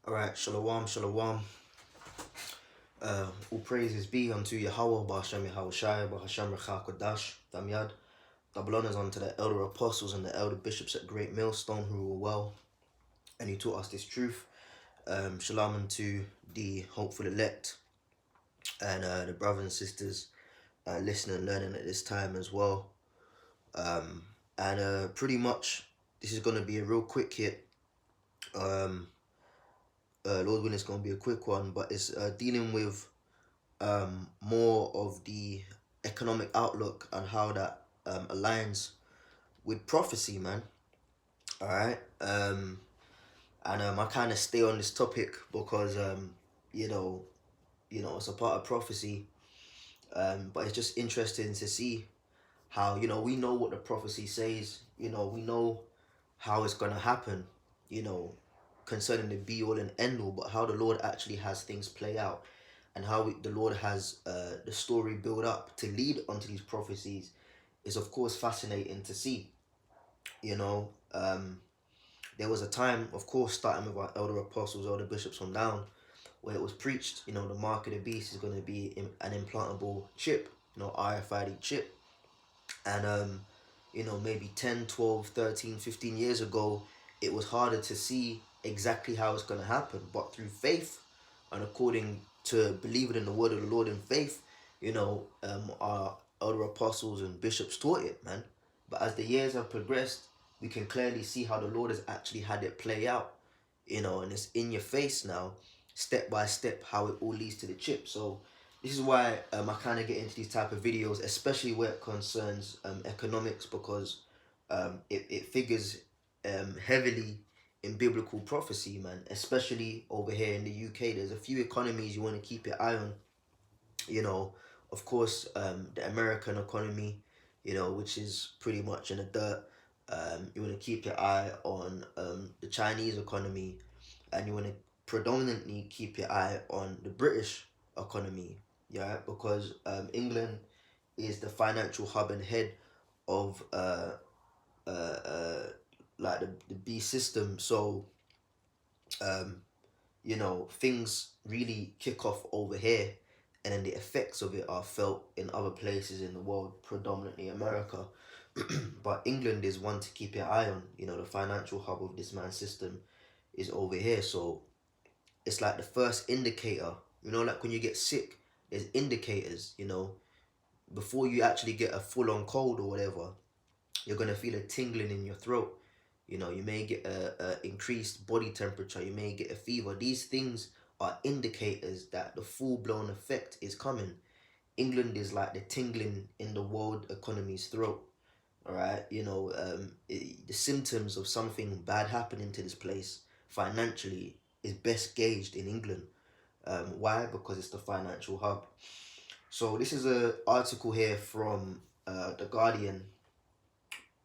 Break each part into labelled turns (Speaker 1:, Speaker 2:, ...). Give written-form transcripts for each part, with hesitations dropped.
Speaker 1: All right, shalom, shalom. All praises be unto Yahweh, Ba'ashem Yahweh Shai, Ba'ashem Rechak Kodash, Damyad. Double honors unto the elder apostles and the elder bishops at Great Millstone who were well and who taught us this truth. Shalom unto the hopeful elect and the brothers and sisters listening and learning at this time as well. And pretty much this is going to be a real quick hit. Lord willing, it's going to be a quick one, but it's dealing with more of the economic outlook and how that aligns with prophecy, man. All right. And I kind of stay on this topic because you know, it's a part of prophecy. But it's just interesting to see how we know what the prophecy says. We know how it's gonna happen. You know, concerning the be all and end all, but how the Lord actually has things play out and how the Lord has the story build up to lead onto these prophecies is of course fascinating to see. You know, there was a time, of course, starting with our elder apostles, elder bishops on down, where it was preached, the mark of the beast is going to be an implantable chip, RFID chip. And maybe 10, 12, 13, 15 years ago, it was harder to see exactly how it's going to happen. But through faith and according to believing in the word of the Lord in faith, our elder apostles and bishops taught it, man. But as the years have progressed, we can clearly see how the Lord has actually had it play out, and it's in your face now, step by step, how it all leads to the chip. So this is why I kind of get into these type of videos, especially where it concerns economics, because it figures heavily in biblical prophecy, man. Especially over here in the UK, there's a few economies you want to keep your eye on. You know, of course, the American economy, which is pretty much in the dirt. You want to keep your eye on the Chinese economy, and you want to predominantly keep your eye on the British economy, yeah, because England is the financial hub and head of uh, uh, like the B system. So um, things really kick off over here, and then the effects of it are felt in other places in the world, predominantly America. But England is one to keep your eye on. The financial hub of this man's system is over here. So it's like the first indicator. Like when you get sick, there's indicators. Before you actually get a full-on cold or whatever, you're gonna feel a tingling in your throat. You may get a increased body temperature. You may get a fever. These things are indicators that the full-blown effect is coming. England is like the tingling in the world economy's throat. All right, the symptoms of something bad happening to this place financially is best gauged in England. Why? Because it's the financial hub. So this is a article here from the Guardian,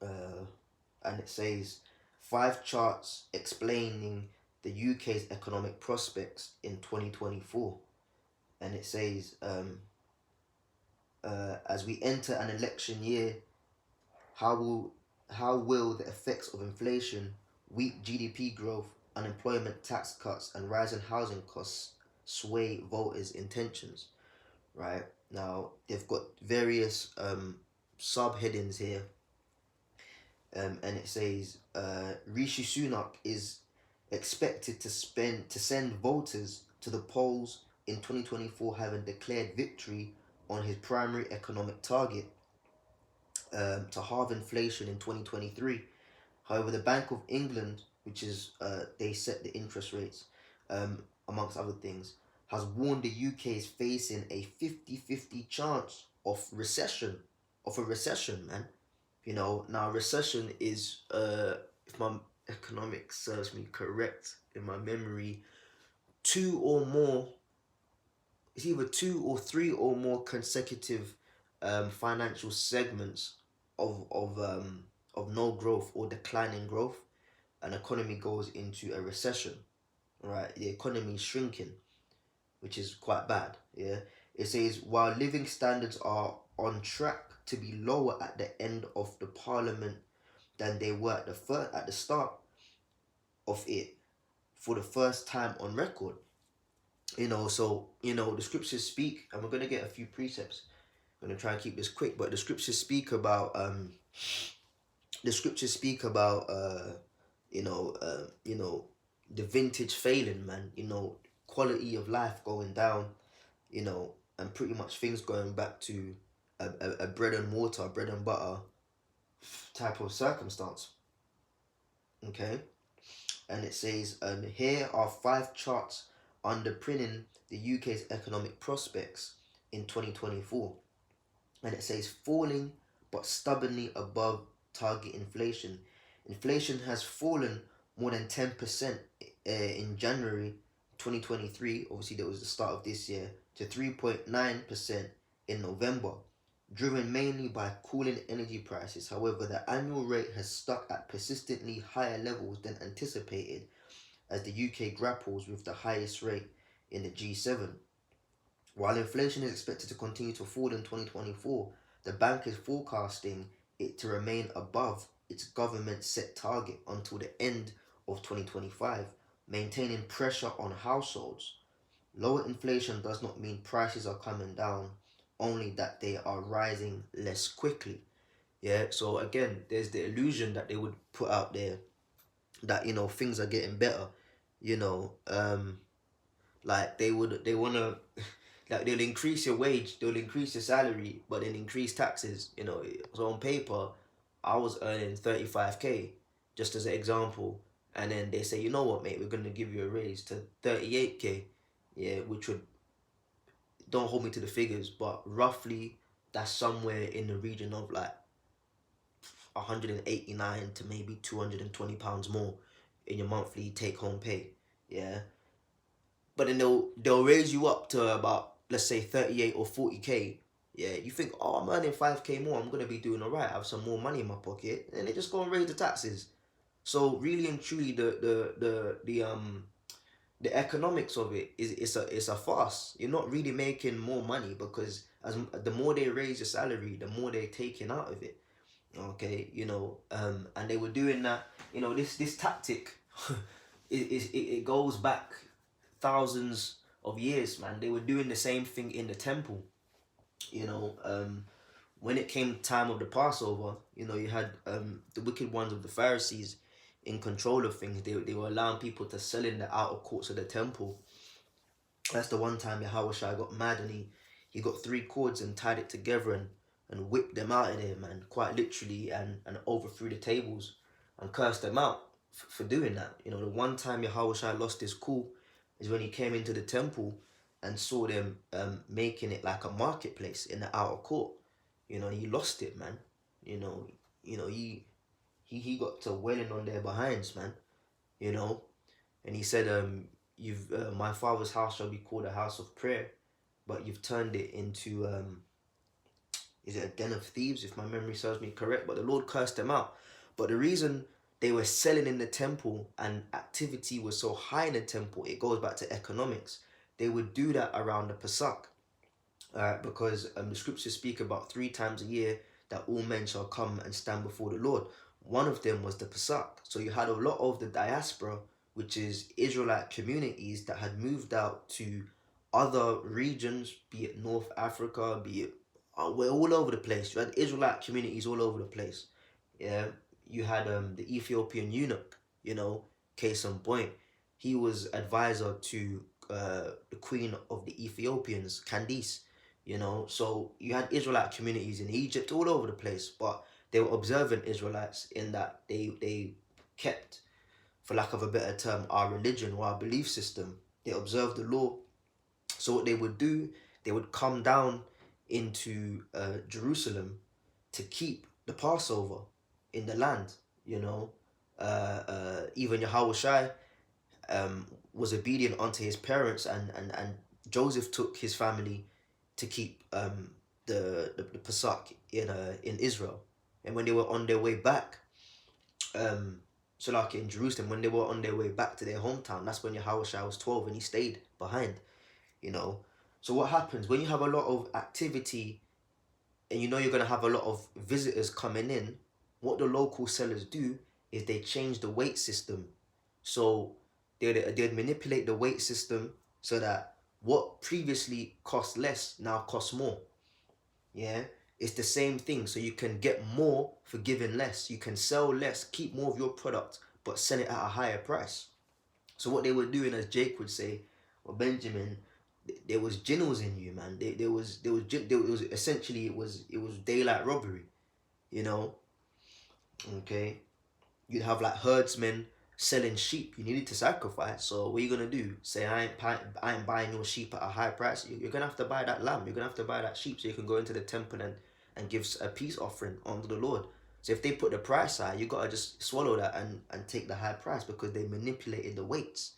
Speaker 1: uh, and it says 5 charts explaining the UK's economic prospects in 2024, and it says as we enter an election year, how will the effects of inflation, weak GDP growth, unemployment, tax cuts, and rising housing costs sway voters' intentions? Right now, they've got various subheadings here, and it says Rishi Sunak is expected to send voters to the polls in 2024, having declared victory on his primary economic target to halve inflation in 2023. However, the Bank of England, which is they set the interest rates, amongst other things, has warned the UK is facing a 50-50 chance of a recession, man. Now recession is, if my economics serves me correct in my memory, two or more. It's either 2 or 3 or more consecutive financial segments of no growth or declining growth. An economy goes into a recession. Right, the economy is shrinking, which is quite bad. Yeah, it says while living standards are on track to be lower at the end of the parliament than they were at the start of it. for the first time on record. So the scriptures speak, and we're gonna get a few precepts. I'm gonna try and keep this quick, but the scriptures speak about you know you know the vintage failing, man. Quality of life going down, and pretty much things going back to a bread and water, bread and butter type of circumstance. Okay, and it says, here are 5 charts underpinning the UK's economic prospects in 2024. And it says, falling but stubbornly above target inflation. Inflation has fallen more than 10% in January 2023. Obviously, that was the start of this year, to 3.9% in November, driven mainly by cooling energy prices. However, the annual rate has stuck at persistently higher levels than anticipated, as the UK grapples with the highest rate in the G7. While inflation is expected to continue to fall in 2024, the bank is forecasting it to remain above its government set target until the end of 2025, maintaining pressure on households. Lower inflation does not mean prices are coming down, only that they are rising less quickly. Yeah, so again, there's the illusion that they would put out there that things are getting better. You know, like they want to like they'll increase your wage, they'll increase your salary, but then increase taxes. So on paper, I was earning 35K, just as an example, and then they say, you know what, mate, we're gonna give you a raise to 38K, yeah, which would, don't hold me to the figures, but roughly that's somewhere in the region of like 189 to maybe £220 more in your monthly take home pay. Yeah. But then they'll raise you up to about, let's say, 38 or 40K. Yeah, you think, oh, I'm earning 5K more, I'm gonna be doing alright, I have some more money in my pocket, and they just go and raise the taxes. So really and truly, the economics of it is, it's a farce. You're not really making more money, because as the more they raise your salary, the more they're taking out of it. Okay, and they were doing that. This tactic, it goes back thousands of years, man. They were doing the same thing in the temple. When it came time of the Passover, you had the wicked ones of the Pharisees in control of things. They were allowing people to sell in the outer courts of the temple. That's the one time Yahushua got mad, and he got 3 cords and tied it together and whipped them out of there, man, quite literally, and overthrew the tables and cursed them out for doing that. The one time Yahushua lost his cool is when he came into the temple and saw them making it like a marketplace in the outer court. He lost it, man. He got to wailing on their behinds, man. And he said, "You've my father's house shall be called a house of prayer, but you've turned it into is it a den of thieves, if my memory serves me correct?" But the Lord cursed them out. But the reason they were selling in the temple and activity was so high in the temple, it goes back to economics. They would do that around the Pesach, because the scriptures speak about 3 times a year that all men shall come and stand before the Lord. One of them was the Pesach. So you had a lot of the diaspora, which is Israelite communities that had moved out to other regions, be it North Africa, be it we're all over the place. You had Israelite communities all over the place. Yeah, you had the Ethiopian eunuch. Case in point, he was advisor to the queen of the Ethiopians, Candice. So you had Israelite communities in Egypt all over the place, but they were observant Israelites in that they kept, for lack of a better term, our religion or our belief system. They observed the law. So what they would do, they would come down into Jerusalem to keep the Passover in the land. Even Yahushua was obedient unto his parents, and Joseph took his family to keep the Pesach in Israel. And when they were on their way back, so like in Jerusalem, when they were on their way back to their hometown, that's when Yahushua was 12 and he stayed behind. So what happens when you have a lot of activity and you're going to have a lot of visitors coming in? What the local sellers do is they change the weight system. So they'd manipulate the weight system so that what previously cost less now costs more. Yeah, it's the same thing. So you can get more for giving less. You can sell less, keep more of your product, but sell it at a higher price. So what they were doing, as Jake would say, or Benjamin, there was ginnels in you, man. There was essentially it was daylight robbery, you know. Okay, you'd have like herdsmen selling sheep. You needed to sacrifice. So what are you gonna do? Say I ain't buying your sheep at a high price. You're gonna have to buy that lamb. You're gonna have to buy that sheep so you can go into the temple and give a peace offering unto the Lord. So if they put the price high, you gotta just swallow that and take the high price because they manipulated the weights.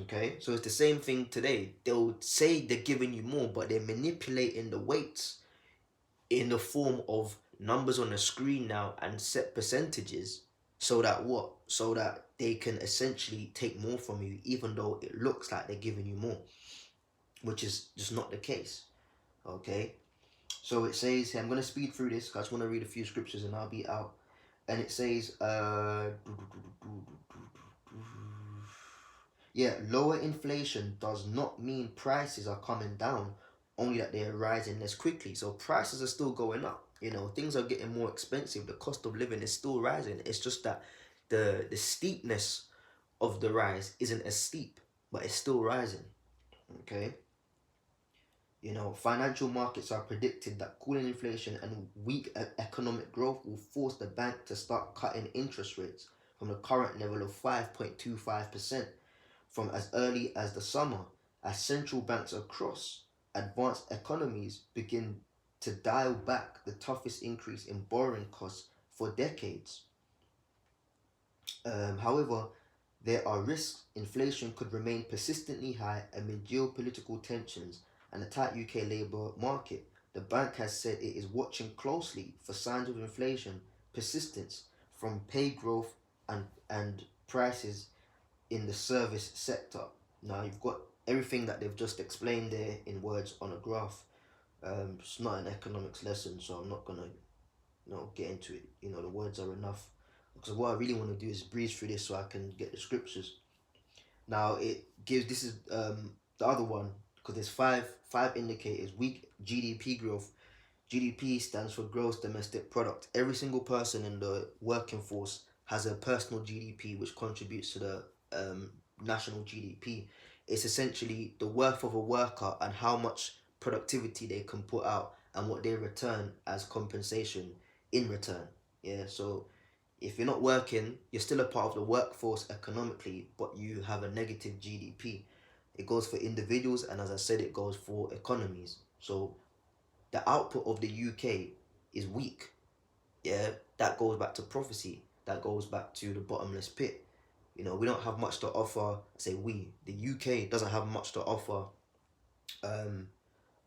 Speaker 1: Okay, so it's the same thing today. They'll say they're giving you more, but they're manipulating the weights in the form of numbers on the screen now and set percentages so that what? So that they can essentially take more from you, even though it looks like they're giving you more, which is just not the case. Okay, so it says here, I'm going to speed through this because I just want to read a few scriptures and I'll be out. And it says, yeah, lower inflation does not mean prices are coming down, only that they are rising less quickly. So prices are still going up. You know, things are getting more expensive. The cost of living is still rising. It's just that the steepness of the rise isn't as steep, but it's still rising. Okay. You know, financial markets are predicted that cooling inflation and weak economic growth will force the bank to start cutting interest rates from the current level of 5.25% from as early as the summer, as central banks across advanced economies begin to dial back the toughest increase in borrowing costs for decades. However, there are risks inflation could remain persistently high amid geopolitical tensions and a tight UK labour market. The bank has said it is watching closely for signs of inflation persistence from pay growth and prices in the service sector. Now you've got everything that they've just explained there in words on a graph. It's not an economics lesson, so I'm not gonna get into it. The words are enough. Because what I really want to do is breeze through this so I can get the scriptures. Now it gives this is the other one because there's five indicators. Weak GDP growth. GDP stands for gross domestic product. Every single person in the working force has a personal GDP which contributes to the national GDP. It's essentially the worth of a worker and how much productivity they can put out and what they return as compensation in return. Yeah, so if you're not working, you're still a part of the workforce economically, but you have a negative GDP. It goes for individuals, and as I said, it goes for economies. So the output of the UK is weak. Yeah, that goes back to prophecy. That goes back to the bottomless pit. We don't have much to offer. The UK doesn't have much to offer um,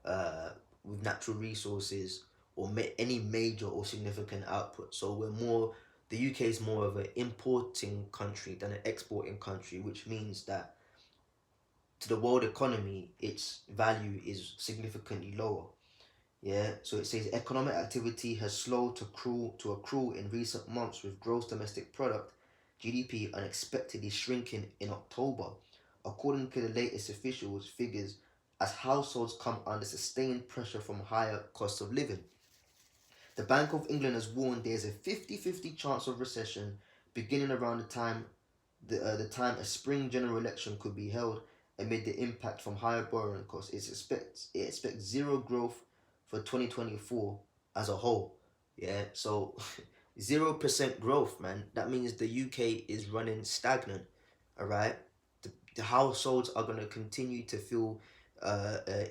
Speaker 1: uh, with natural resources or any major or significant output. So the UK is more of an importing country than an exporting country, which means that to the world economy, its value is significantly lower. Yeah, so it says economic activity has slowed to accrue in recent months with gross domestic product (GDP) unexpectedly shrinking in October, according to the latest officials figures, as households come under sustained pressure from higher costs of living. The Bank of England has warned there is a 50-50 chance of recession beginning around the time a spring general election could be held amid the impact from higher borrowing costs. It expects zero growth for 2024 as a whole. Yeah, so 0% growth, man. That means the UK is running stagnant. All right, the households are gonna continue to feel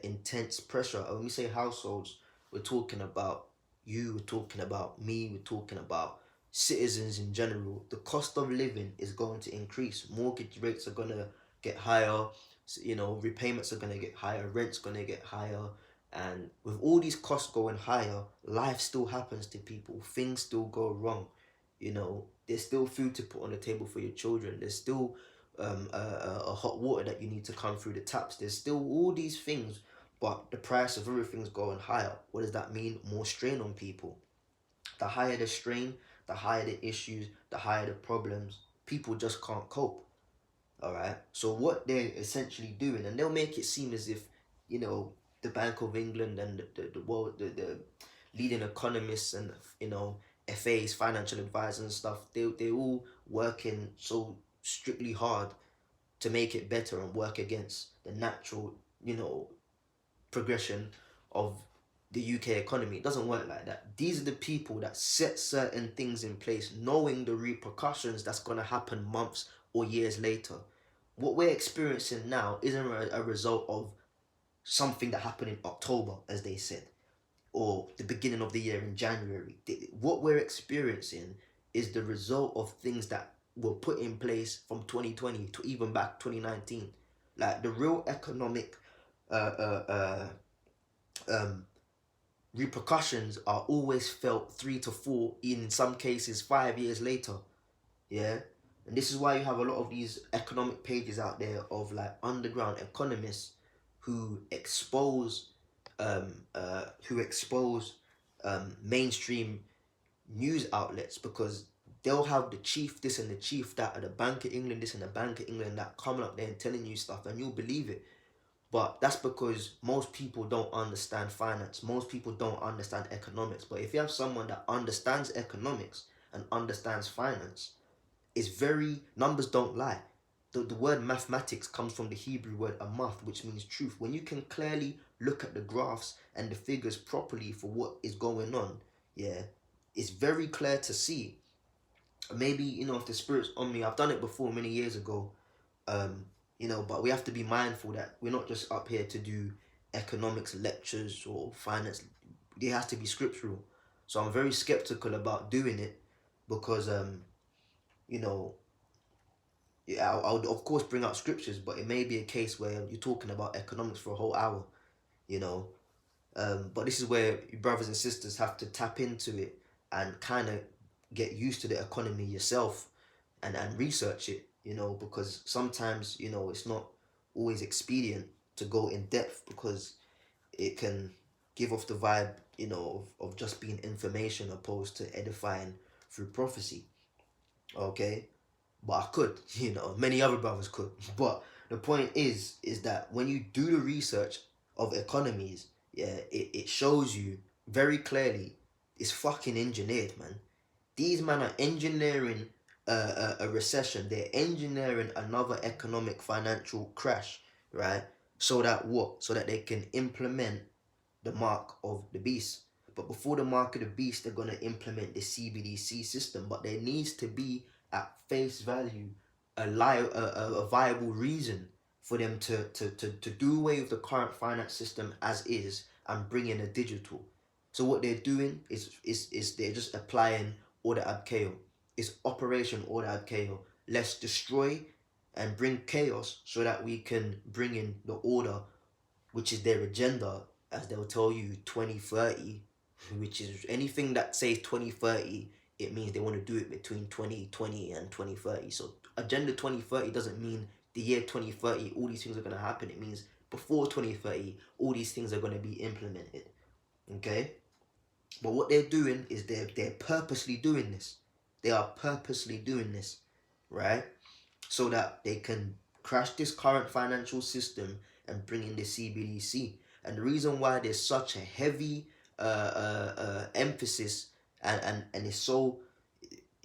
Speaker 1: intense pressure. And when we say households, we're talking about you, we're talking about me, we're talking about citizens in general. The cost of living is going to increase. Mortgage rates are gonna get higher. Repayments are gonna get higher. Rent's gonna get higher. And with all these costs going higher, life still happens to people. Things still go wrong. There's still food to put on the table for your children. There's still a hot water that you need to come through the taps. There's still all these things, but the price of everything's going higher. What does that mean? More strain on people. The higher the strain, the higher the issues, the higher the problems. People just can't cope. All right. So what they're essentially doing, and they'll make it seem as if, you know, the Bank of England and the world, the leading economists and, you know, FAs, financial advisors and stuff, they all working so strictly hard to make it better and work against the natural, you know, progression of the UK economy. It doesn't work like that. These are the people that set certain things in place, knowing the repercussions that's going to happen months or years later. What we're experiencing now isn't a result of something that happened in October, as they said, or the beginning of the year in January. What we're experiencing is the result of things that were put in place from 2020 to even back 2019. Like the real economic uh, uh, um, repercussions are always felt 3 to 4, in some cases 5 years later. Yeah. And this is why you have a lot of these economic pages out there of like underground economists who expose mainstream news outlets, because they'll have the chief this and the chief that at the Bank of England this and the Bank of England that coming up there and telling you stuff, and you'll believe it. But that's because most people don't understand finance. Most people don't understand economics. But if you have someone that understands economics and understands finance, it's very, numbers don't lie. The word mathematics comes from the Hebrew word amath, which means truth. When you can clearly look at the graphs and the figures properly for what is going on, yeah, it's very clear to see. Maybe, you know, if the spirit's on me, I've done it before many years ago. um, you know, but we have to be mindful that we're not just up here to do economics lectures or finance. It has to be scriptural. So I'm very skeptical about doing it, because you know, yeah, I would of course bring out scriptures, but it may be a case where you're talking about economics for a whole hour, you know. But this is where your brothers and sisters have to tap into it and kind of get used to the economy yourself, and research it, you know, because sometimes, you know, it's not always expedient to go in depth, because it can give off the vibe, you know, of just being information opposed to edifying through prophecy. Okay. But I could, you know, many other brothers could. But the point is that when you do the research of economies, yeah, it shows you very clearly it's fucking engineered, man. These men are engineering a recession. They're engineering another economic financial crash, right? So that what? So that they can implement the mark of the beast. But before the mark of the beast, they're gonna implement the CBDC system. But there needs to be at face value a viable reason for them to do away with the current finance system as is and bring in a digital. So what they're doing is they're just applying order ab chaos. It's operation order ab chaos. Let's destroy and bring chaos so that we can bring in the order, which is their agenda, as they'll tell you 2030, which is anything that says 2030, it means they want to do it between 2020 and 2030. So agenda 2030 doesn't mean the year 2030 all these things are going to happen. It means before 2030 all these things are going to be implemented. Okay. But what they're doing is they're purposely doing this. They are purposely doing this, right? So that they can crash this current financial system and bring in the CBDC. And the reason why there's such a heavy emphasis, and it's so,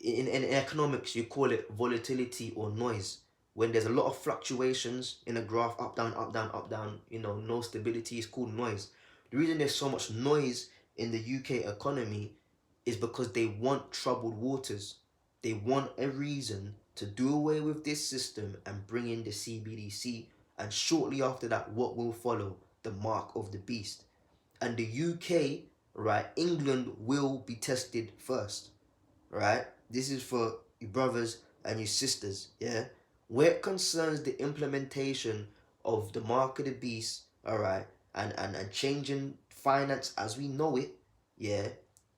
Speaker 1: in economics you call it volatility or noise. When there's a lot of fluctuations in a graph, up down up down up down, you know, no stability, is called noise. The reason there's so much noise in the UK economy is because they want troubled waters. They want a reason to do away with this system and bring in the CBDC, and shortly after that what will follow? The mark of the beast. And the UK, right, England will be tested first, right? This is for your brothers and your sisters, yeah? Where it concerns the implementation of the mark of the beast, all right, and changing finance as we know it, yeah,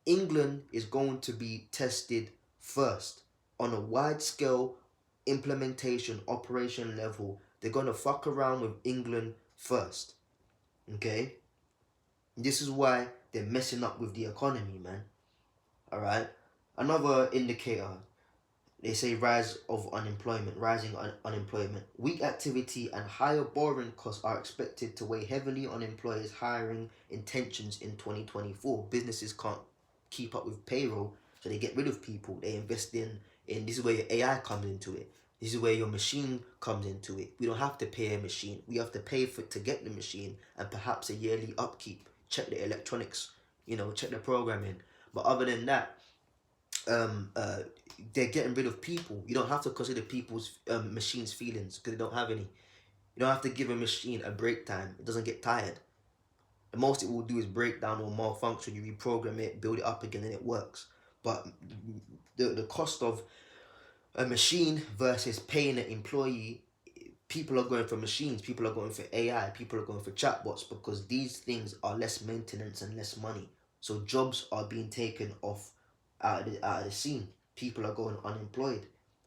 Speaker 1: England is going to be tested first on a wide scale implementation, operation level. They're going to fuck around with England first, okay? This is why they're messing up with the economy, man, all right? Another indicator, They say rise of unemployment, rising unemployment. Weak activity and higher borrowing costs are expected to weigh heavily on employers' hiring intentions in 2024. Businesses can't keep up with payroll, so they get rid of people. They invest in this is where your AI comes into it. This is where your machine comes into it. We don't have to pay a machine. We have to pay for to get the machine and perhaps a yearly upkeep. Check the electronics, check the programming. But other than that, um, uh, they're getting rid of people. You don't have to consider people's machines' feelings because they don't have any. You don't have to give a machine a break time. It doesn't get tired. The most it will do is break down or malfunction. You reprogram it, build it up again, and it works. But the cost of a machine versus paying an employee, people are going for machines, people are going for AI, people are going for chatbots because these things are less maintenance and less money. So jobs are being taken off out of the scene. People are going unemployed.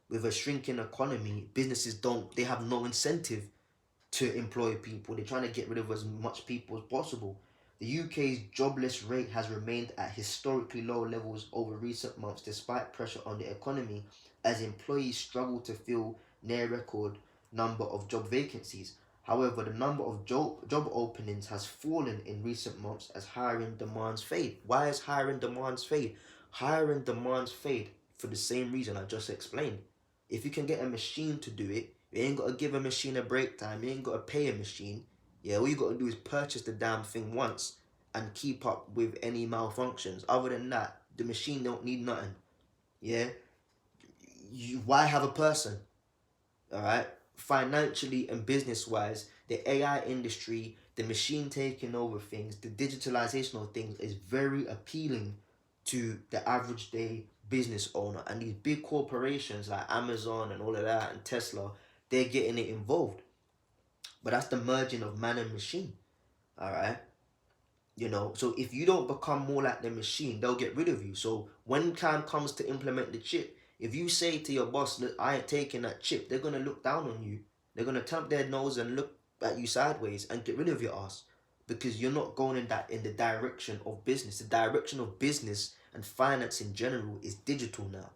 Speaker 1: With a shrinking economy, businesses they have no incentive to employ people. They're trying to get rid of as much people as possible. The UK's jobless rate has remained at historically low levels over recent months despite pressure on the economy as employees struggle to fill near record number of job vacancies. However, the number of job openings has fallen in recent months as hiring demands fade. Why is hiring demands fade? Hiring demands fade for the same reason I just explained. If you can get a machine to do it, you ain't got to give a machine a break time. You ain't got to pay a machine. Yeah, all you got to do is purchase the damn thing once and keep up with any malfunctions. Other than that, the machine don't need nothing. Yeah, why have a person? All right, financially and business wise, the AI industry, the machine taking over things, the digitalization of things is very appealing to the average day business owner. And these big corporations like Amazon and all of that and Tesla, they're getting it involved. But that's the merging of man and machine. All right. So if you don't become more like the machine, they'll get rid of you. So when time comes to implement the chip, if you say to your boss, look, I ain't taking that chip, they're gonna look down on you. They're gonna thump their nose and look at you sideways and get rid of your ass because you're not going in the direction of business. The direction of business and finance in general is digital now.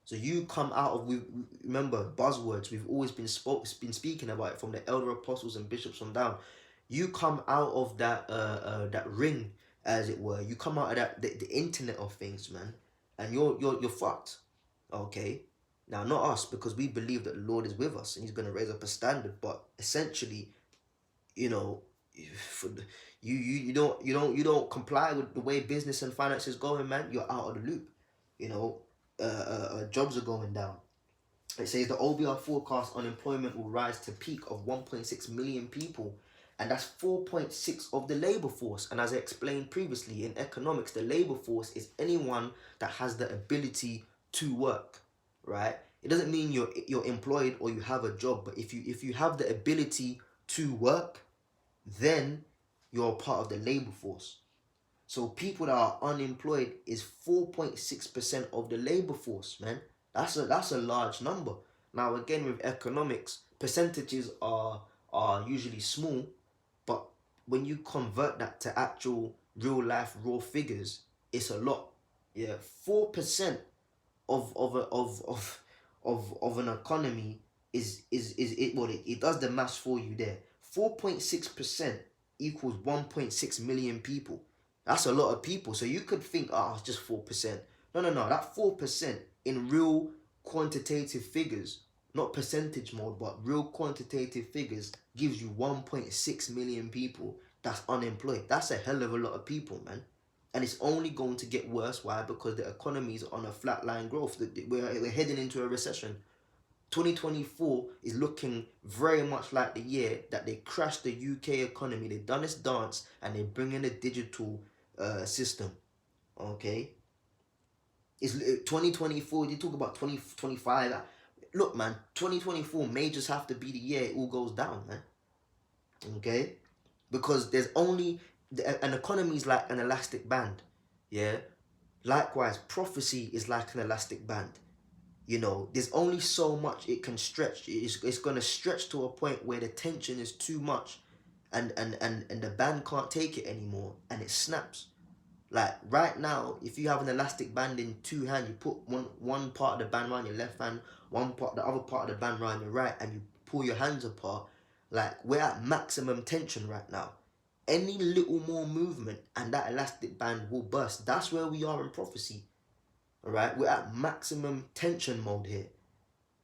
Speaker 1: So you come out of remember buzzwords. We've always been speaking about it from the elder apostles and bishops on down. You come out of that ring, as it were. You come out of the internet of things, man, and you're fucked. Okay, now not us because we believe that the Lord is with us and He's gonna raise up a standard. But essentially, you know, for the, you don't comply with the way business and finance is going, man. You're out of the loop. You know, jobs are going down. It says the OBR forecast unemployment will rise to peak of 1.6 million people, and that's 4.6 of the labor force. And as I explained previously, in economics, the labor force is anyone that has the ability to work, right? It doesn't mean you're employed or you have a job, but if you have the ability to work, then you're a part of the labor force. So people that are unemployed is 4.6% of the labor force, man. That's a large number. Now again with economics, percentages are usually small, but when you convert that to actual real life raw figures, it's a lot. Yeah, 4% of an economy is it what it does the maths for you there. 4.6% equals 1.6 million people. That's a lot of people. So you could think, it's just 4%. No. That 4% in real quantitative figures, not percentage mode, but real quantitative figures, gives you 1.6 million people that's unemployed. That's a hell of a lot of people, man. And it's only going to get worse. Why? Because the economy is on a flatline growth. We're heading into a recession. 2024 is looking very much like the year that they crashed the UK economy. They've done this dance and they bring in a digital system. Okay, it's 2024. You talk about 2025. Look, man, 2024 may just have to be the year it all goes down, man. Okay, because there's only an economy is like an elastic band. Yeah. Likewise, prophecy is like an elastic band. There's only so much it can stretch. It's going to stretch to a point where the tension is too much and the band can't take it anymore and it snaps. Like right now, if you have an elastic band in two hands, you put one part of the band around your left hand, the other part of the band around your right, and you pull your hands apart. Like we're at maximum tension right now. Any little more movement and that elastic band will burst. That's where we are in prophecy. All right, we're at maximum tension mode here,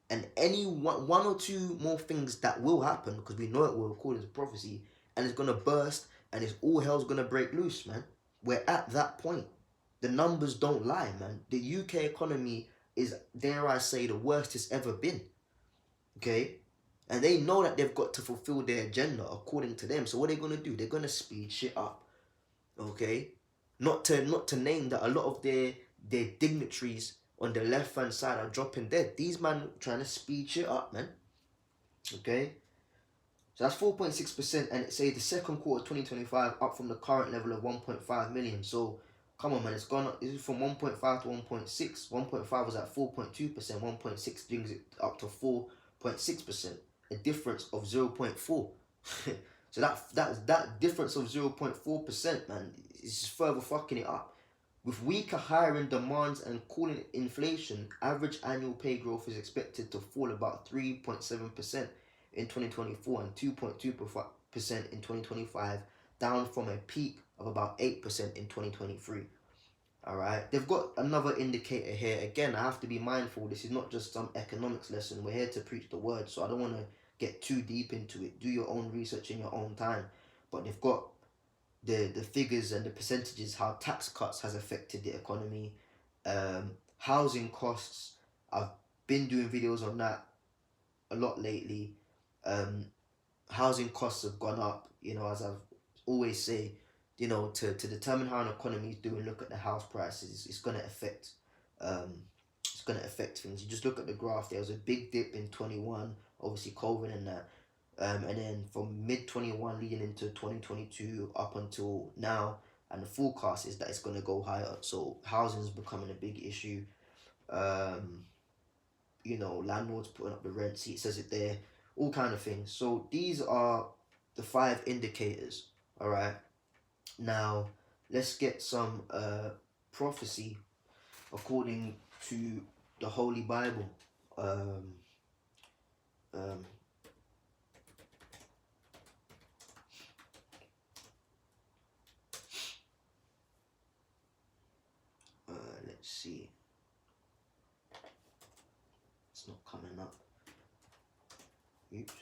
Speaker 1: and any one or two more things that will happen, because we know it will according to prophecy, and it's gonna burst, and it's all hell's gonna break loose, man. We're at that point. The numbers don't lie, man. The UK economy is, dare I say, the worst it's ever been. Okay, and they know that they've got to fulfill their agenda according to them. So what are they gonna do? They're gonna speed shit up. Okay, not to name that a lot of their dignitaries on the left hand side are dropping dead. These man trying to speed shit up, man. Okay, so that's 4.6%, and it says the second quarter 2025 up from the current level of 1.5 million. So come on, man, it's gone up. It's from 1.5 to 1.6. 1.5 was at 4.2%. 1.6 brings it up to 4.6%. A difference of 0.4. So that difference of 0.4%, man, is just further fucking it up. With weaker hiring demands and cooling inflation, average annual pay growth is expected to fall about 3.7% in 2024 and 2.2% in 2025, down from a peak of about 8% in 2023. All right, they've got another indicator here. Again, I have to be mindful. This is not just some economics lesson. We're here to preach the word, so I don't want to get too deep into it. Do your own research in your own time. But they've got the figures and the percentages, how tax cuts has affected the economy, housing costs. I've been doing videos on that a lot lately. Housing costs have gone up, as I've always say, to determine how an economy is doing, look at the house prices. It's gonna affect things. You just look at the graph. There was a big dip in 21, obviously COVID and that. And then from mid 21 leading into 2022 up until now, and the forecast is that it's going to go higher. So housing is becoming a big issue. Landlords putting up the rent, see, it says it there, all kind of things. So these are the 5 indicators. All right, now let's get some prophecy according to the Holy Bible. Let's see. It's not coming up. Oops.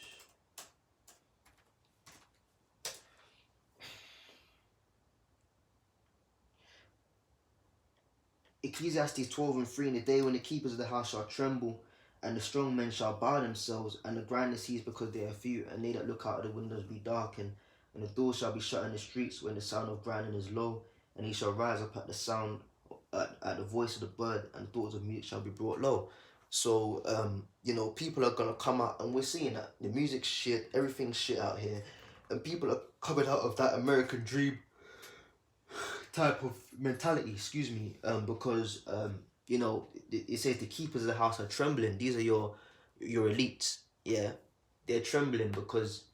Speaker 1: Ecclesiastes 12:3, in the day when the keepers of the house shall tremble, and the strong men shall bow themselves, and the grinders cease because they are few, and they that look out of the windows be darkened, and the doors shall be shut in the streets when the sound of grinding is low, and he shall rise up at the sound, at the voice of the bird, and doors of music shall be brought low. So, people are gonna come out, and we're seeing that the music's shit, everything's shit out here, and people are coming out of that American dream type of mentality, because it says the keepers of the house are trembling. These are your elites. Yeah, they're trembling because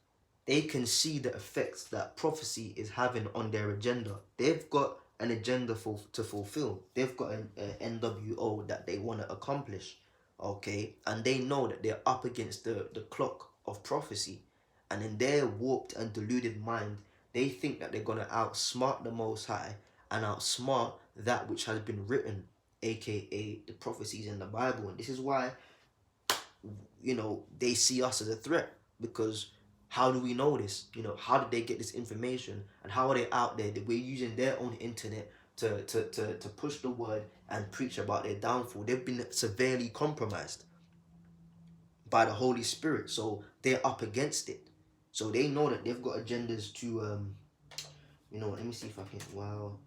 Speaker 1: they can see the effects that prophecy is having on their agenda. They've got an agenda to fulfill. They've got an NWO that they want to accomplish. Okay, and they know that they're up against the clock of prophecy, and in their warped and deluded mind, they think that they're gonna outsmart the Most High and outsmart that which has been written, aka the prophecies in the Bible. And this is why they see us as a threat, because how do we know this? How did they get this information, and how are they out there that we're using their own internet to push the word and preach about their downfall? They've been severely compromised by the Holy Spirit, so they're up against it. So they know that they've got agendas to let me see if I can. Wow.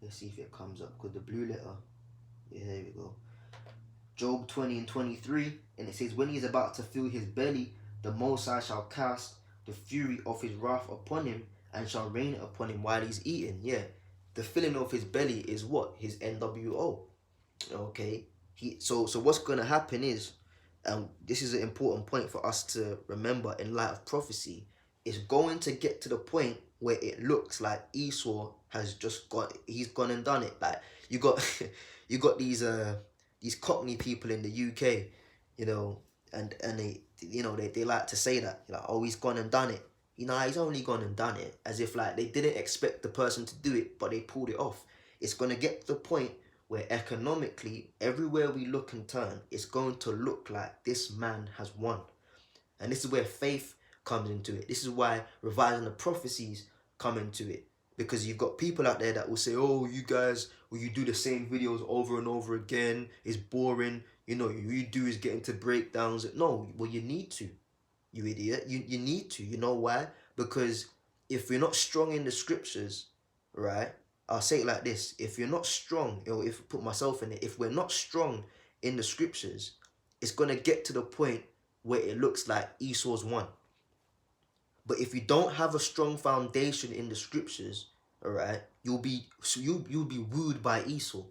Speaker 1: Let's see if it comes up, because the blue letter. Yeah, there we go. Job 20:23, and it says, when he is about to fill his belly, the Most High shall cast the fury of his wrath upon him, and shall rain it upon him while he's eating. Yeah, the filling of his belly is what? His NWO. Okay. So what's gonna happen is, and this is an important point for us to remember in light of prophecy, it's going to get to the point where it looks like Esau has just he's gone and done it. Like you got you got these Cockney people in the UK, you know, and they like to say that, like, oh, he's gone and done it. He's only gone and done it, as if like they didn't expect the person to do it, but they pulled it off. It's gonna get to the point where economically, everywhere we look and turn, it's going to look like this man has won. And this is where faith comes into it. This is why revising the prophecies come into it. Because you've got people out there that will say, oh, you guys, well, you do the same videos over and over again. It's boring. You do is get into breakdowns. No, well, you need to, you idiot. You need to. You know why? Because if we're not strong in the scriptures, right? I'll say it like this. If you're not strong, or if I put myself in it, if we're not strong in the scriptures, it's going to get to the point where it looks like Esau's won. But if you don't have a strong foundation in the scriptures, all right, you'll be wooed by Esau.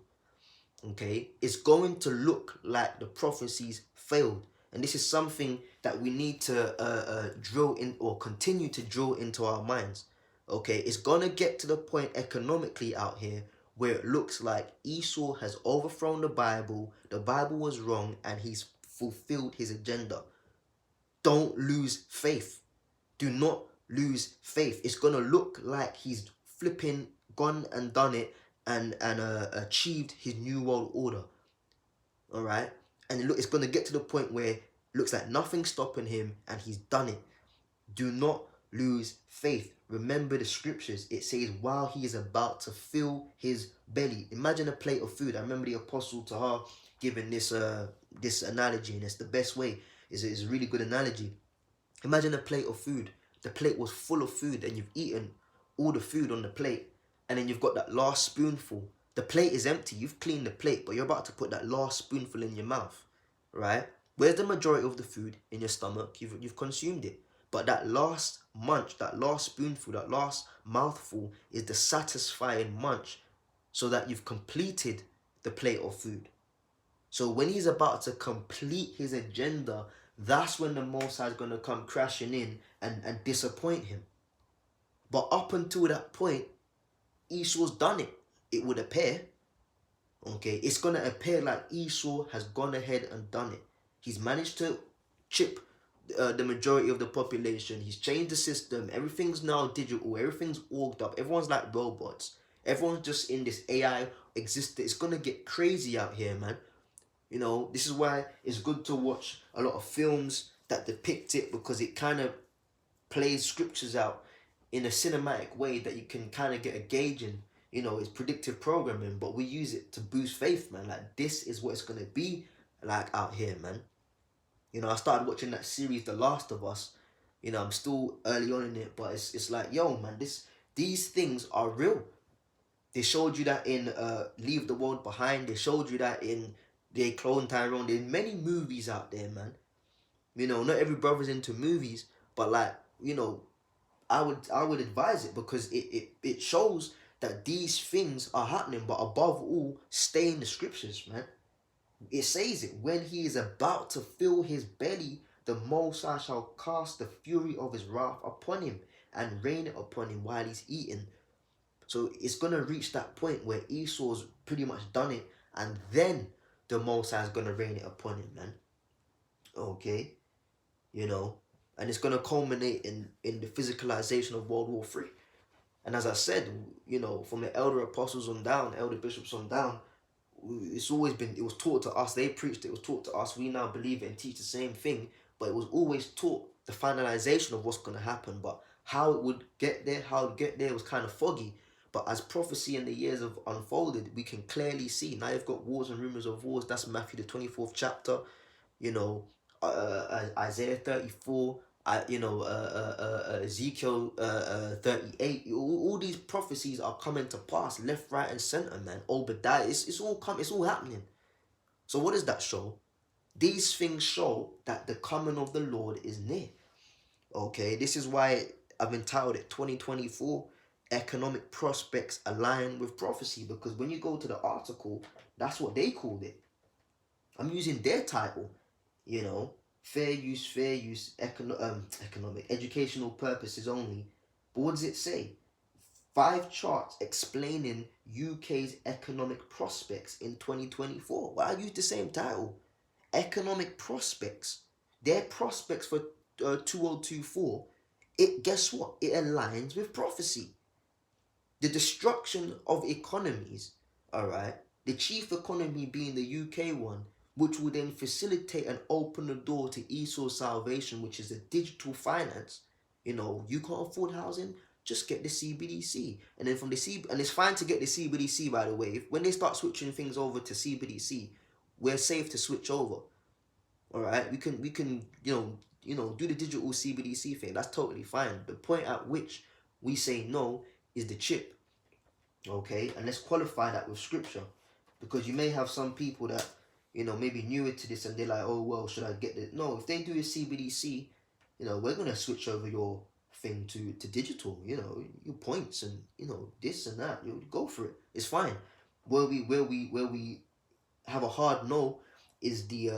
Speaker 1: Okay, it's going to look like the prophecies failed, and this is something that we need to drill in, or continue to drill into our minds. Okay, it's gonna get to the point economically out here where it looks like Esau has overthrown the Bible was wrong, and he's fulfilled his agenda. Don't lose faith. Do not lose faith. It's gonna look like he's flipping gone and done it, and achieved his new world order. All right, and it's gonna get to the point where it looks like nothing's stopping him, and he's done it. Do not lose faith. Remember the scriptures. It says while he is about to fill his belly. Imagine a plate of food. I remember the Apostle Tahar giving this analogy, and it's the best way. It's a really good analogy. Imagine a plate of food. The plate was full of food, and you've eaten all the food on the plate, and then you've got that last spoonful. The plate is empty. You've cleaned the plate, but you're about to put that last spoonful in your mouth, right? Where's the majority of the food? In your stomach. You've consumed it. But that last munch, that last spoonful, that last mouthful is the satisfying munch, so that you've completed the plate of food. So when he's about to complete his agenda, that's when the Most High is going to come crashing in and disappoint him. But up until that point, Esau's done it. It would appear. Okay, it's going to appear like Esau has gone ahead and done it. He's managed to chip the majority of the population. He's changed the system. Everything's now digital. Everything's orged up. Everyone's like robots. Everyone's just in this AI existence. It's going to get crazy out here, man. This is why it's good to watch a lot of films that depict it, because it kind of plays scriptures out in a cinematic way that you can kind of get a gauge in. It's predictive programming, but we use it to boost faith, man. Like, this is what it's going to be like out here, man. I started watching that series, The Last of Us. I'm still early on in it, but it's like, yo, man, these things are real. They showed you that in Leave the World Behind. They showed you that in They Clone Tyrone. There's many movies out there, man. Not every brother's into movies, but like, I would advise it, because it shows that these things are happening. But above all, stay in the scriptures, man. It says it, when he is about to fill his belly, the Most High shall cast the fury of his wrath upon him and rain it upon him while he's eating. So it's going to reach that point where Esau's pretty much done it, and then the Most High is going to rain it upon him, man. Okay? And it's going to culminate in the physicalization of World War III. And as I said, from the elder apostles on down, elder bishops on down, it was taught to us. They preached it was taught to us. We now believe it and teach the same thing, but it was always taught the finalization of what's going to happen. But how it would get there was kind of foggy. But as prophecy in the years have unfolded, we can clearly see. Now you've got wars and rumors of wars. That's Matthew the 24th chapter. Isaiah 34. Ezekiel 38. All these prophecies are coming to pass left, right, and center, man. Obadiah. It's all happening. So what does that show? These things show that the coming of the Lord is near. Okay, this is why I've entitled it 2024 Economic Prospects Align with Prophecy, because when you go to the article, that's what they called it. I'm using their title. You know, fair use, economic, educational purposes only. But what does it say? 5 charts explaining UK's economic prospects in 2024. Why use the same title? Economic prospects. Their prospects for 2024. Guess what? It aligns with prophecy. The destruction of economies, all right, the chief economy being the UK one, which will then facilitate and open the door to Esau's salvation, which is a digital finance. You know, you can't afford housing, just get the CBDC. And then from the and it's fine to get the CBDC, by the way. When they start switching things over to CBDC, we're safe to switch over. All right, we can do the digital CBDC thing. That's totally fine. The point at which we say no is the chip. Okay, and let's qualify that with scripture, because you may have some people that maybe newer to this and they're like, oh well, should I get it? No, if they do a CBDC, we're gonna switch over your thing to digital. Your points and this and that. You go for it. It's fine. Where we have a hard no is the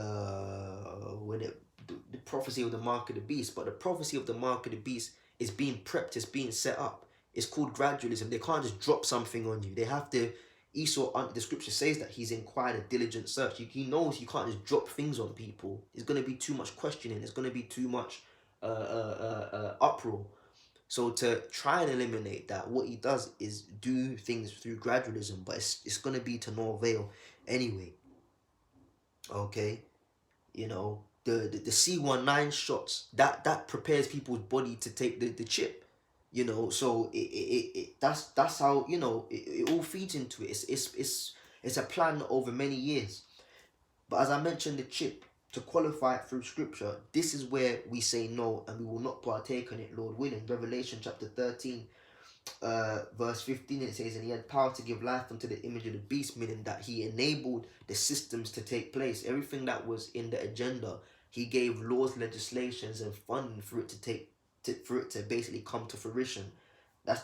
Speaker 1: prophecy of the mark of the beast. But the prophecy of the mark of the beast is being prepped, it's being set up. It's called gradualism. They can't just drop something on you. They have to. Esau, the scripture says that he's inquired a diligent search. He knows you can't just drop things on people. It's going to be too much questioning. It's going to be too much uproar. So to try and eliminate that, what he does is do things through gradualism, but it's going to be to no avail anyway. Okay, the C19 shots that prepares people's body to take the chip. So that's how it all feeds into it. It's a plan over many years. But as I mentioned, the chip, to qualify it through scripture, this is where we say no and we will not partake in it, Lord willing. Revelation chapter 13 verse 15, it says, and he had power to give life unto the image of the beast, meaning that he enabled the systems to take place. Everything that was in the agenda, he gave laws, legislations and funding for it to basically come to fruition. That's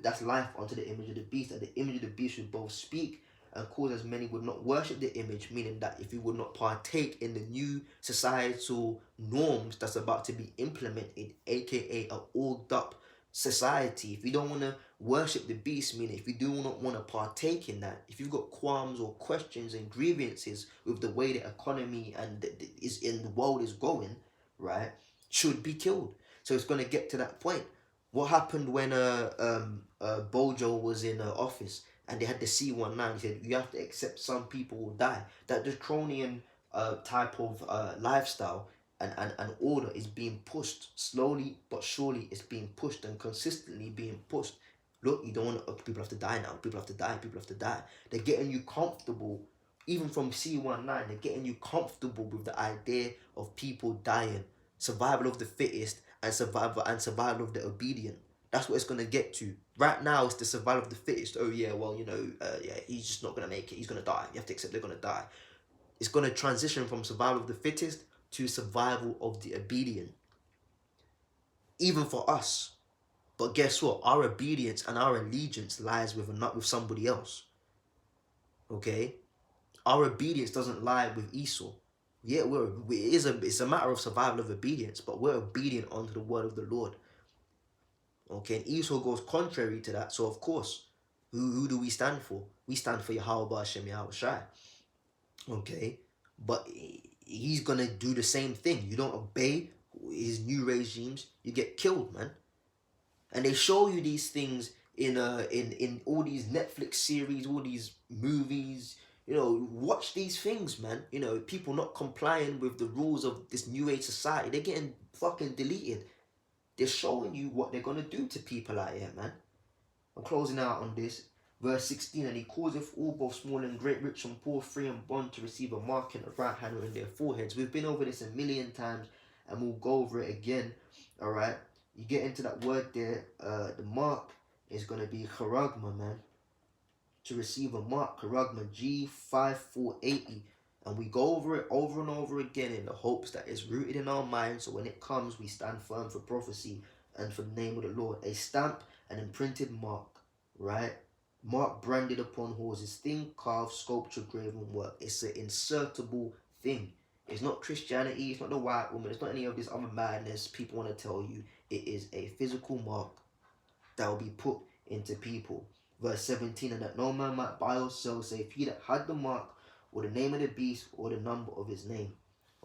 Speaker 1: that's life unto the image of the beast, and the image of the beast should both speak and cause as many would not worship the image, meaning that if you would not partake in the new societal norms that's about to be implemented, aka a orged up society, if you don't want to worship the beast, meaning if you do not want to partake in that, if you've got qualms or questions and grievances with the way the economy and is in the world is going, right, should be killed. So it's going to get to that point. What happened when Bojo was in office and they had the C19? He said you have to accept some people will die. That draconian type of lifestyle and order is being pushed slowly but surely. It's being pushed and consistently being pushed. Look, you don't want people have to die now. People have to die. People have to die. They're getting you comfortable, even from C19. They're getting you comfortable with the idea of people dying, survival of the fittest, and survival of the obedient. That's what it's gonna get to. Right now, it's the survival of the fittest. Oh yeah, well yeah, he's just not gonna make it. He's gonna die. You have to accept they're gonna die. It's gonna transition from survival of the fittest to survival of the obedient. Even for us. But guess what? Our obedience and our allegiance lies with somebody else. Okay? Our obedience doesn't lie with Esau. Yeah, it's a matter of survival of obedience, but we're obedient unto the word of the Lord. Okay, and Esau goes contrary to that. So of course, who do we stand for? We stand for Yahweh Hashem Yahweh Shai. Okay, but he's gonna do the same thing. You don't obey his new regimes, you get killed, man. And they show you these things in all these Netflix series, all these movies. Watch these things, man. People not complying with the rules of this new age society, they're getting fucking deleted. They're showing you what they're gonna do to people out here, man. I'm closing out on this. Verse 16, and he causeth all, both small and great, rich and poor, free and bond, to receive a mark in the right hand or in their foreheads. We've been over this a million times, and we'll go over it again. All right. You get into that word there. The mark is gonna be charagma, man. To receive a mark, charagma, G5480, and we go over it over and over again in the hopes that it's rooted in our minds. So when it comes, we stand firm for prophecy and for the name of the Lord. A stamp, an imprinted mark, right? Mark branded upon horses, thin carved, sculpture, graven work. It's an insertable thing. It's not Christianity, it's not the white woman, it's not any of this other madness people want to tell you. It is a physical mark that will be put into people. Verse 17, and that no man might buy or sell, save he that had the mark, or the name of the beast, or the number of his name.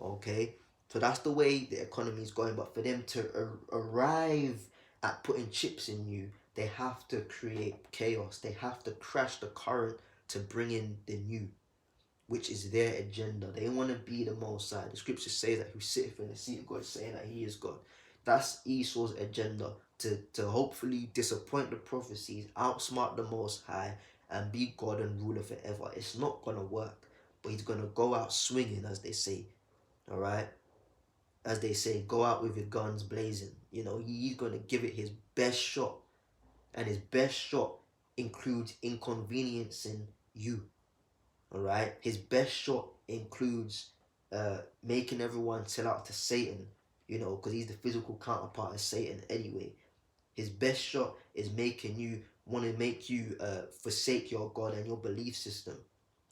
Speaker 1: Okay? So that's the way the economy is going. But for them to arrive at putting chips in you, they have to create chaos. They have to crash the current to bring in the new, which is their agenda. They want to be the Most High. The scripture says that who sitteth in the seat of God, saying that he is God. That's Esau's agenda, to hopefully disappoint the prophecies, outsmart the Most High, and be God and ruler forever. It's not going to work, but he's going to go out swinging, as they say. All right? As they say, go out with your guns blazing. You know, he's going to give it his best shot. And his best shot includes inconveniencing you. All right? His best shot includes making everyone sell out to Satan, you know, because he's the physical counterpart of Satan anyway. His best shot is making you want to make you forsake your God and your belief system,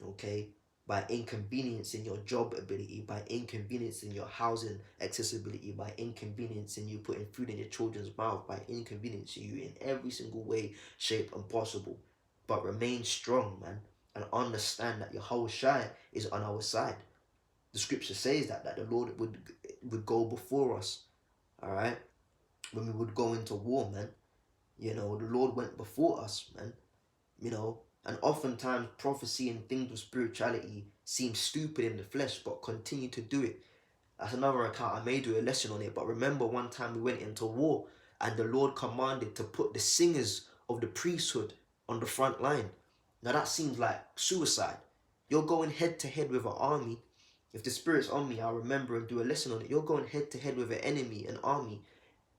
Speaker 1: okay? By inconveniencing your job ability, by inconveniencing your housing accessibility, by inconveniencing you putting food in your children's mouth, by inconveniencing you in every single way, shape, and possible. But remain strong, man, and understand that Yahushua is on our side. The scripture says that the Lord would go before us, all right? When we would go into war, man, you know, the Lord went before us, man, you know. And oftentimes prophecy and things of spirituality seem stupid in the flesh, but continue to do it. That's another account. I may do a lesson on it, but remember one time we went into war and the Lord commanded to put the singers of the priesthood on the front line. Now that seems like suicide. You're going head to head with an army. If the Spirit's on me, I'll remember and do a lesson on it. You're going head to head with an enemy, an army,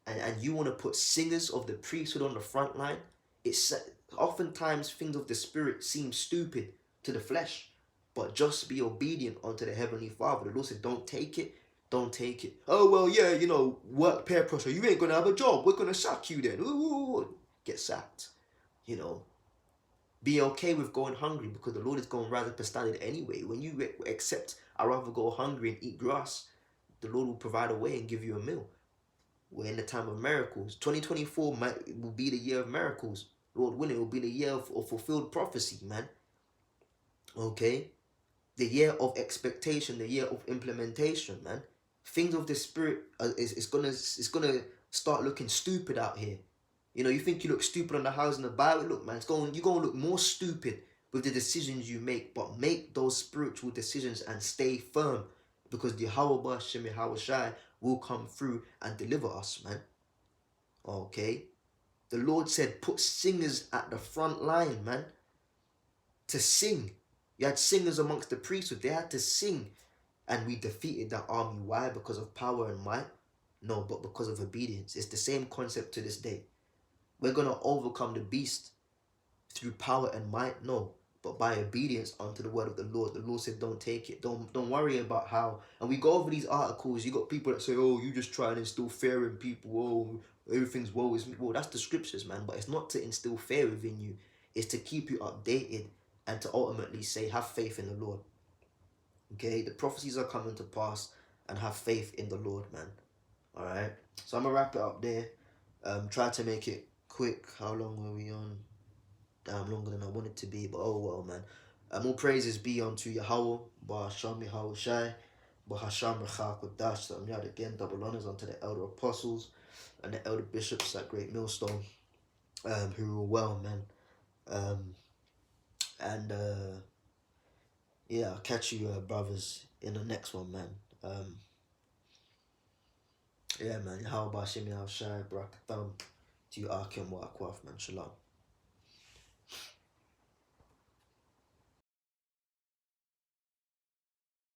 Speaker 1: and you want to put singers of the priesthood on the front line. It's oftentimes things of the Spirit seem stupid to the flesh, but just be obedient unto the Heavenly Father. The Lord said, don't take it. Don't take it. Oh, well, yeah, you know, work peer pressure. You ain't going to have a job. We're going to sack you then. Ooh, get sacked. You know, be okay with going hungry because the Lord is going to rise up a standard anyway. When you accept, I'd rather go hungry and eat grass, the Lord will provide a way and give you a meal. We're in the time of miracles. 2024 will be the year of miracles. Lord willing, it will be the year of fulfilled prophecy, man. Okay? The year of expectation, the year of implementation, man. Things of the Spirit is gonna start looking stupid out here. You know, you think you look stupid on the house in the Bible. Look, man, you're gonna look more stupid with the decisions you make. But make those spiritual decisions and stay firm, because the Yahweh Shai will come through and deliver us, man. Okay? The Lord said, put singers at the front line, man, to sing. You had singers amongst the priesthood. They had to sing. And we defeated that army. Why? Because of power and might? No, but because of obedience. It's the same concept to this day. We're going to overcome the beast through power and might? No, but by obedience unto the word of the Lord. The Lord said, don't take it. Don't worry about how. And we go over these articles. You got people that say, oh, you just try and instill fear in people. Oh, everything's woe is me. Well, that's the scriptures, man. But it's not to instill fear within you. It's to keep you updated and to ultimately say, have faith in the Lord. Okay, the prophecies are coming to pass, and have faith in the Lord, man. All right. So I'm gonna wrap it up there. Try to make it quick. How long were we on? Damn, longer than I wanted to be, but oh well, man. All praises be unto Yahweh, Ba'asham Yahweh Shai, Ba'asham Rechak Kodash. So I'm yet again, double honors unto the elder apostles and the elder bishops at Great Millstone, who rule well, man. Yeah, I'll catch you, brothers, in the next one, man. Yeah, man. How about Shimi Al Shai, Brakatham, to you, Akim Wa Akwaf, man. Shalom.